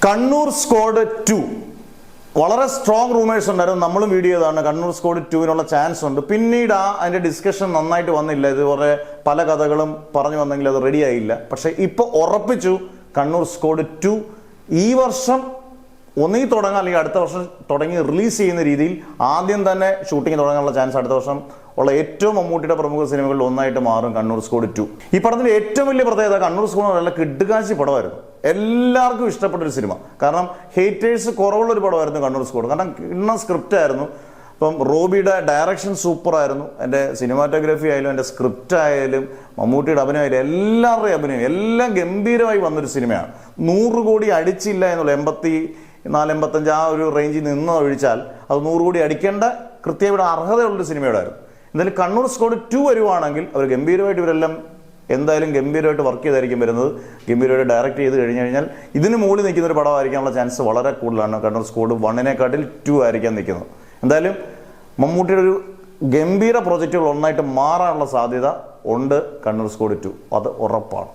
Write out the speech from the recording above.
Kannur squad 2 വളരെ strong rumours ഉണ്ടായിരുന്നു. നമ്മളും വീഡിയോ ചെയ്താണ്. കണ്ണൂർ സ്ക്വാഡ് 2 ചാൻസ് ഉണ്ട്. പിന്നീട് അതിന്റെ ഡിസ്കഷൻ നന്നായിട്ട് വന്നില്ല. ഇതുപോലെ പല കഥകളും പറഞ്ഞു വന്നെങ്കിൽ അത് റെഡി ആയില്ല. പക്ഷെ ഇപ്പൊ ഉറപ്പിച്ചു കണ്ണൂർ സ്ക്വാഡ് 2 ഈ വർഷം ഒന്നുകിൽ തുടങ്ങാം, അല്ലെങ്കിൽ അടുത്ത വർഷം തുടങ്ങി റിലീസ് ചെയ്യുന്ന രീതിയിൽ ആദ്യം തന്നെ ഷൂട്ടിംഗ് തുടങ്ങാനുള്ള ചാൻസ് അടുത്ത വർഷം ഉള്ള ഏറ്റവും മമ്മൂട്ടിയുടെ പ്രമുഖ സിനിമകളിൽ ഒന്നായിട്ട് മാറും കണ്ണൂർ സ്ക്വാഡ് 2. ഈ പടത്തിന്റെ ഏറ്റവും വലിയ പ്രത്യേകത കണ്ണൂർ സ്ക്വാഡ് നല്ല കിടുകാശി പടമായിരുന്നു. എല്ലാവർക്കും ഇഷ്ടപ്പെട്ടൊരു സിനിമ. കാരണം ഹേറ്റേഴ്സ് കുറവുള്ളൊരു പടമായിരുന്നു കണ്ണൂർ സ്ക്വാഡ്. കാരണം ഇന്ന സ്ക്രിപ്റ്റ് ആയിരുന്നു. ഇപ്പം റോബിയുടെ ഡയറക്ഷൻ സൂപ്പറായിരുന്നു. എൻ്റെ സിനിമാറ്റോഗ്രാഫി ആയാലും എൻ്റെ സ്ക്രിപ്റ്റ് ആയാലും മമ്മൂട്ടിയുടെ അഭിനയം ആയാലും എല്ലാവരുടെയും അഭിനയം എല്ലാം ഗംഭീരമായി വന്നൊരു സിനിമയാണ്. 100 കോടി അടിച്ചില്ല എന്നുള്ള 84-85 ആ ഒരു റേഞ്ചിൽ നിന്ന് ഒഴിച്ചാൽ അത് 100 കോടി അടിക്കേണ്ട കൃത്യമായിട്ട് അർഹതയുള്ളൊരു സിനിമയോടായിരുന്നു. എന്തായാലും കണ്ണൂർ സ്ക്വാഡ് 2 വരുവാണെങ്കിൽ അവർ ഗംഭീരമായിട്ട് ഇവരെല്ലാം എന്തായാലും ഗംഭീരമായിട്ട് വർക്ക് ചെയ്തായിരിക്കും വരുന്നത്. ഗംഭീരമായിട്ട് ഡയറക്റ്റ് ചെയ്ത് കഴിഞ്ഞാൽ ഇതിന് മുകളിൽ നിൽക്കുന്ന ഒരു പടമായിരിക്കാനുള്ള ചാൻസ് വളരെ കൂടുതലാണ്. കണ്ണൂർ സ്ക്വാഡ് 1-നേക്കാട്ടിൽ 2 ആയിരിക്കാൻ നിൽക്കുന്നത്. എന്തായാലും മമ്മൂട്ടിയുടെ ഒരു ഗംഭീര പ്രൊജക്റ്റുകൾ ഒന്നായിട്ട് മാറാനുള്ള സാധ്യത ഉണ്ട് കണ്ണൂർ സ്ക്വാഡ് 2. അത് ഉറപ്പാണ്.